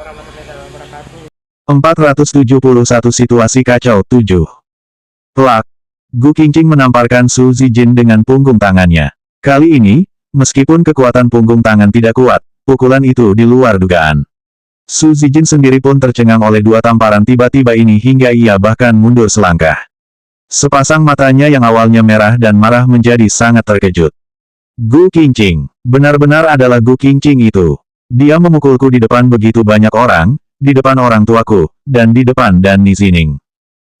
warahmatullahi wabarakatuh. 471 situasi kacau 7. Plak. Gu Qingqing menamparkan Su Zijin dengan punggung tangannya. Kali ini, meskipun kekuatan punggung tangan tidak kuat, pukulan itu di luar dugaan. Su Zijin sendiri pun tercengang oleh dua tamparan tiba-tiba ini hingga ia bahkan mundur selangkah. Sepasang matanya yang awalnya merah dan marah menjadi sangat terkejut. Gu Qingqing, benar-benar adalah Gu Qingqing itu. Dia memukulku di depan begitu banyak orang, di depan orang tuaku, dan di depan Dan Nizining.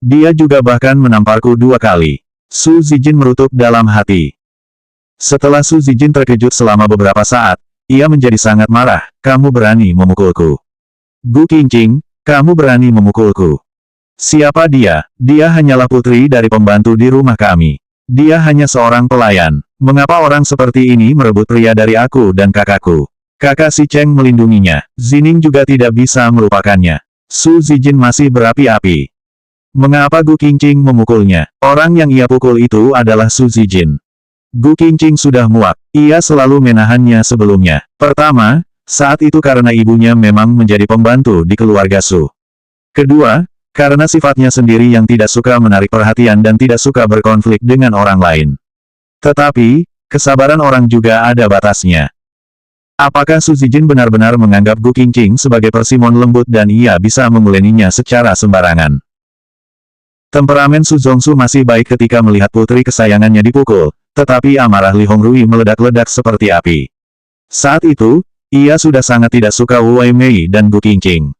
Dia juga bahkan menamparku 2 kali. Su Zijin merutuk dalam hati. Setelah Su Zijin terkejut selama beberapa saat, ia menjadi sangat marah. Kamu berani memukulku? Gu Qingqing, kamu berani memukulku? Siapa dia? Dia hanyalah putri dari pembantu di rumah kami. Dia hanya seorang pelayan. Mengapa orang seperti ini merebut pria dari aku dan kakakku? Kakak si Cheng melindunginya. Zining juga tidak bisa melupakannya. Su Zijin masih berapi-api. Mengapa Gu Qingqing memukulnya? Orang yang ia pukul itu adalah Su Zijin. Gu Qingqing sudah muak. Ia selalu menahannya sebelumnya. Pertama, saat itu karena ibunya memang menjadi pembantu di keluarga Su. Kedua, karena sifatnya sendiri yang tidak suka menarik perhatian dan tidak suka berkonflik dengan orang lain. Tetapi, kesabaran orang juga ada batasnya. Apakah Su Zijin benar-benar menganggap Gu Qingqing sebagai persimon lembut dan ia bisa memuleninya secara sembarangan? Temperamen Su Zongsu masih baik ketika melihat putri kesayangannya dipukul, tetapi amarah Li Hongrui meledak-ledak seperti api. Saat itu, ia sudah sangat tidak suka Wu Weimei dan Gu Qingqing.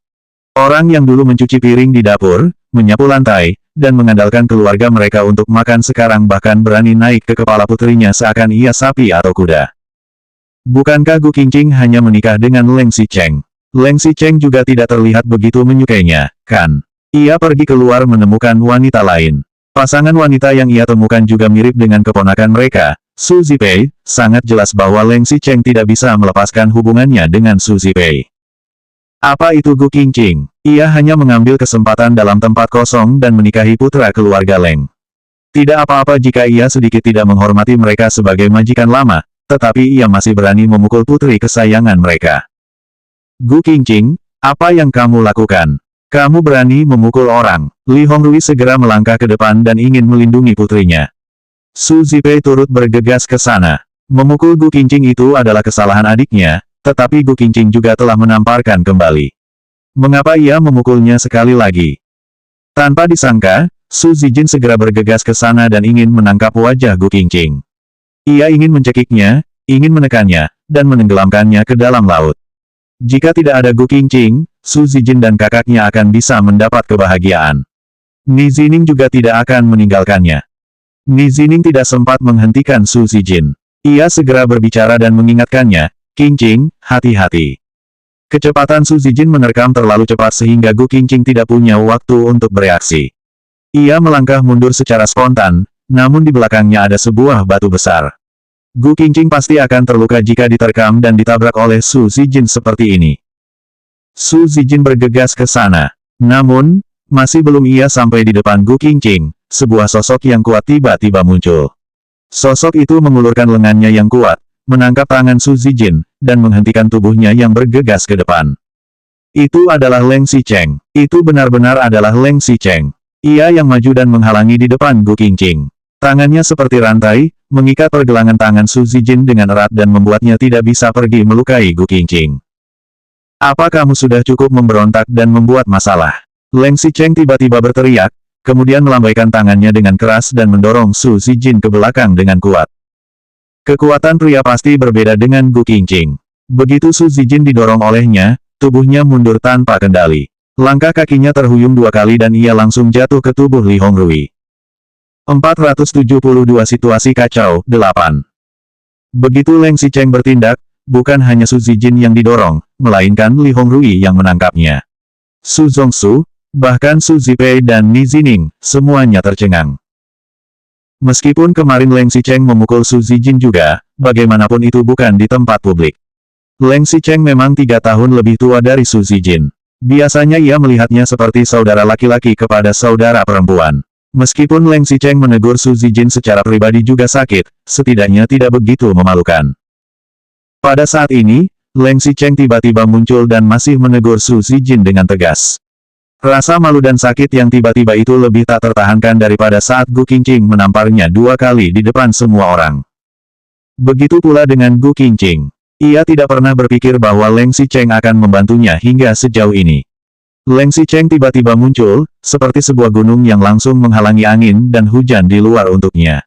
Orang yang dulu mencuci piring di dapur, menyapu lantai, dan mengandalkan keluarga mereka untuk makan sekarang bahkan berani naik ke kepala putrinya seakan ia sapi atau kuda. Bukankah Gu Qingqing hanya menikah dengan Leng Xicheng? Leng Xicheng juga tidak terlihat begitu menyukainya, kan? Ia pergi keluar menemukan wanita lain. Pasangan wanita yang ia temukan juga mirip dengan keponakan mereka, Su Zipei. Sangat jelas bahwa Leng Xicheng tidak bisa melepaskan hubungannya dengan Su Zipei. Apa itu Gu Qingqing? Ia hanya mengambil kesempatan dalam tempat kosong dan menikahi putra keluarga Leng. Tidak apa-apa jika ia sedikit tidak menghormati mereka sebagai majikan lama, tetapi ia masih berani memukul putri kesayangan mereka. Gu Qingqing, apa yang kamu lakukan? Kamu berani memukul orang. Li Hongrui segera melangkah ke depan dan ingin melindungi putrinya. Su Zipei turut bergegas ke sana. Memukul Gu Qingqing itu adalah kesalahan adiknya, tetapi Gu Qingqing juga telah menamparkan kembali. Mengapa ia memukulnya sekali lagi? Tanpa disangka, Su Zijin segera bergegas ke sana dan ingin menangkap wajah Gu Qingqing. Ia ingin mencekiknya, ingin menekannya, dan menenggelamkannya ke dalam laut. Jika tidak ada Gu Qingqing, Su Zijin dan kakaknya akan bisa mendapat kebahagiaan. Nizining juga tidak akan meninggalkannya. Nizining tidak sempat menghentikan Su Zijin. Ia segera berbicara dan mengingatkannya, Qingqing, hati-hati. Kecepatan Su Zijin menerkam terlalu cepat sehingga Gu Qingqing tidak punya waktu untuk bereaksi. Ia melangkah mundur secara spontan, namun di belakangnya ada sebuah batu besar. Gu Qingqing pasti akan terluka jika diterkam dan ditabrak oleh Su Zijin seperti ini. Su Zijin bergegas ke sana. Namun, masih belum ia sampai di depan Gu Qingqing, sebuah sosok yang kuat tiba-tiba muncul. Sosok itu mengulurkan lengannya yang kuat, menangkap tangan Su Zijin, dan menghentikan tubuhnya yang bergegas ke depan. Itu adalah Leng Xicheng. Itu benar-benar adalah Leng Xicheng. Ia yang maju dan menghalangi di depan Gu Qingqing. Tangannya seperti rantai, mengikat pergelangan tangan Su Zijin dengan erat dan membuatnya tidak bisa pergi melukai Gu Qingqing. Apa kamu sudah cukup memberontak dan membuat masalah? Leng Xicheng tiba-tiba berteriak, kemudian melambaikan tangannya dengan keras dan mendorong Su Zijin ke belakang dengan kuat. Kekuatan pria pasti berbeda dengan Gu Qingqing. Begitu Su Zijin didorong olehnya, tubuhnya mundur tanpa kendali. Langkah kakinya terhuyung 2 kali dan ia langsung jatuh ke tubuh Li Hongrui. 472 situasi kacau 8. Begitu Leng Xicheng bertindak, bukan hanya Su Zijin yang didorong, melainkan Li Hongrui yang menangkapnya. Su Zongsu, bahkan Su Zipei dan Nizining, semuanya tercengang. Meskipun kemarin Leng Xicheng memukul Su Zijin juga, bagaimanapun itu bukan di tempat publik. Leng Xicheng memang 3 tahun lebih tua dari Su Zijin. Biasanya ia melihatnya seperti saudara laki-laki kepada saudara perempuan. Meskipun Leng Xicheng menegur Su Zijin secara pribadi juga sakit, setidaknya tidak begitu memalukan. Pada saat ini, Leng Xicheng tiba-tiba muncul dan masih menegur Su Zijin dengan tegas. Rasa malu dan sakit yang tiba-tiba itu lebih tak tertahankan daripada saat Gu Qingqing menamparnya 2 kali di depan semua orang. Begitu pula dengan Gu Qingqing. Ia tidak pernah berpikir bahwa Leng Xicheng akan membantunya hingga sejauh ini. Leng Xicheng tiba-tiba muncul, seperti sebuah gunung yang langsung menghalangi angin dan hujan di luar untuknya.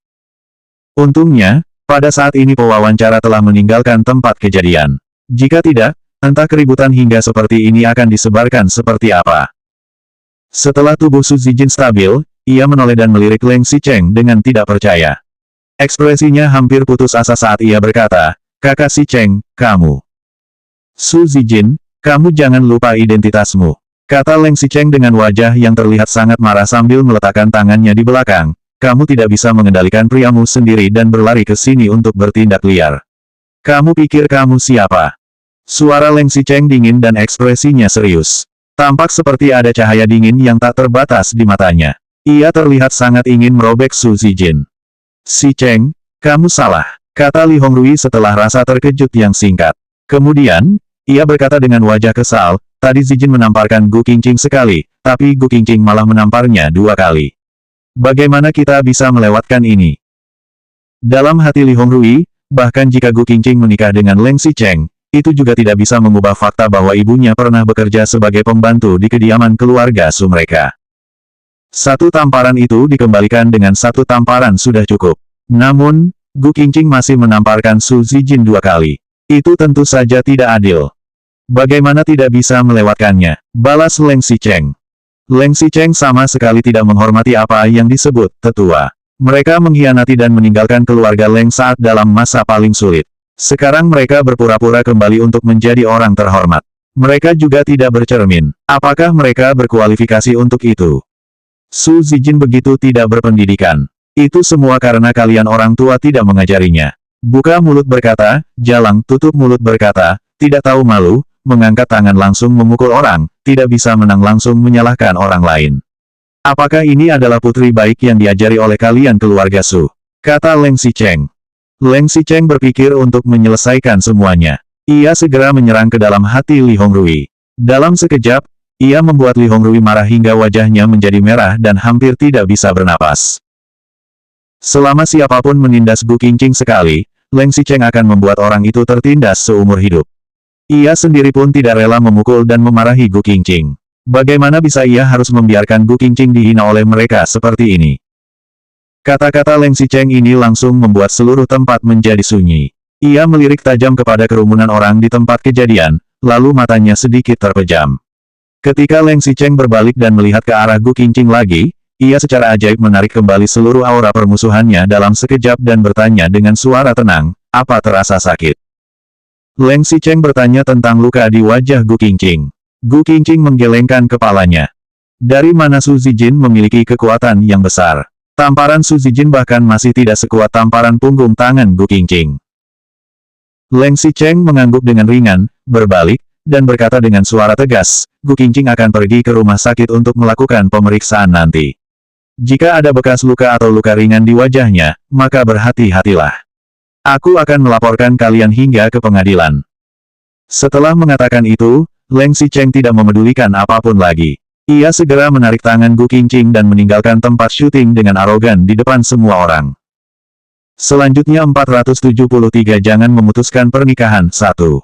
Untungnya, pada saat ini pewawancara telah meninggalkan tempat kejadian. Jika tidak, entah keributan hingga seperti ini akan disebarkan seperti apa. Setelah tubuh Su Zijin stabil, ia menoleh dan melirik Leng Xicheng dengan tidak percaya. Ekspresinya hampir putus asa saat ia berkata, "Kakak Xicheng, kamu." "Su Zijin, kamu jangan lupa identitasmu," kata Leng Xicheng dengan wajah yang terlihat sangat marah sambil meletakkan tangannya di belakang. "Kamu tidak bisa mengendalikan priamu sendiri dan berlari ke sini untuk bertindak liar. Kamu pikir kamu siapa?" Suara Leng Xicheng dingin dan ekspresinya serius. Tampak seperti ada cahaya dingin yang tak terbatas di matanya. Ia terlihat sangat ingin merobek Su Zijin. "Xicheng, kamu salah," kata Li Hongrui setelah rasa terkejut yang singkat. Kemudian, ia berkata dengan wajah kesal, "Tadi Zijin menamparkan Gu Qingqing sekali, tapi Gu Qingqing malah menamparnya 2 kali. Bagaimana kita bisa melewatkan ini?" Dalam hati Li Hongrui, bahkan jika Gu Qingqing menikah dengan Leng Xicheng, itu juga tidak bisa mengubah fakta bahwa ibunya pernah bekerja sebagai pembantu di kediaman keluarga Su mereka. 1 tamparan itu dikembalikan dengan 1 tamparan sudah cukup. Namun, Gu Qingqing masih menamparkan Su Zijin 2 kali. Itu tentu saja tidak adil. Bagaimana tidak bisa melewatkannya? Balas Leng Xicheng. Leng Xicheng sama sekali tidak menghormati apa yang disebut tetua. Mereka mengkhianati dan meninggalkan keluarga Leng saat dalam masa paling sulit. Sekarang mereka berpura-pura kembali untuk menjadi orang terhormat. Mereka juga tidak bercermin. Apakah mereka berkualifikasi untuk itu? Su Zijin begitu tidak berpendidikan. Itu semua karena kalian orang tua tidak mengajarinya. Buka mulut berkata, jalang, tutup mulut berkata, tidak tahu malu, mengangkat tangan langsung memukul orang, tidak bisa menang langsung menyalahkan orang lain. Apakah ini adalah putri baik yang diajari oleh kalian keluarga Su? Kata Leng Xicheng. Leng Xicheng berpikir untuk menyelesaikan semuanya. Ia segera menyerang ke dalam hati Li Hongrui. Dalam sekejap, ia membuat Li Hongrui marah hingga wajahnya menjadi merah dan hampir tidak bisa bernapas. Selama siapapun menindas Gu Qingqing sekali, Leng Xicheng akan membuat orang itu tertindas seumur hidup. Ia sendiri pun tidak rela memukul dan memarahi Gu Qingqing. Bagaimana bisa ia harus membiarkan Gu Qingqing dihina oleh mereka seperti ini? Kata-kata Leng Xicheng ini langsung membuat seluruh tempat menjadi sunyi. Ia melirik tajam kepada kerumunan orang di tempat kejadian, lalu matanya sedikit terpejam. Ketika Leng Xicheng berbalik dan melihat ke arah Gu Qingqing lagi, ia secara ajaib menarik kembali seluruh aura permusuhannya dalam sekejap dan bertanya dengan suara tenang, "Apa terasa sakit?" Leng Xicheng bertanya tentang luka di wajah Gu Qingqing. Gu Qingqing menggelengkan kepalanya. Dari mana Su Zijin memiliki kekuatan yang besar? Tamparan Su Zijin bahkan masih tidak sekuat tamparan punggung tangan Gu Qingqing. Leng Xicheng mengangguk dengan ringan, berbalik, dan berkata dengan suara tegas, "Gu Qingqing akan pergi ke rumah sakit untuk melakukan pemeriksaan nanti. Jika ada bekas luka atau luka ringan di wajahnya, maka berhati-hatilah. Aku akan melaporkan kalian hingga ke pengadilan." Setelah mengatakan itu, Leng Xicheng tidak memedulikan apapun lagi. Ia segera menarik tangan Gu Qingqing dan meninggalkan tempat syuting dengan arogan di depan semua orang. Selanjutnya 473 jangan memutuskan pernikahan 1.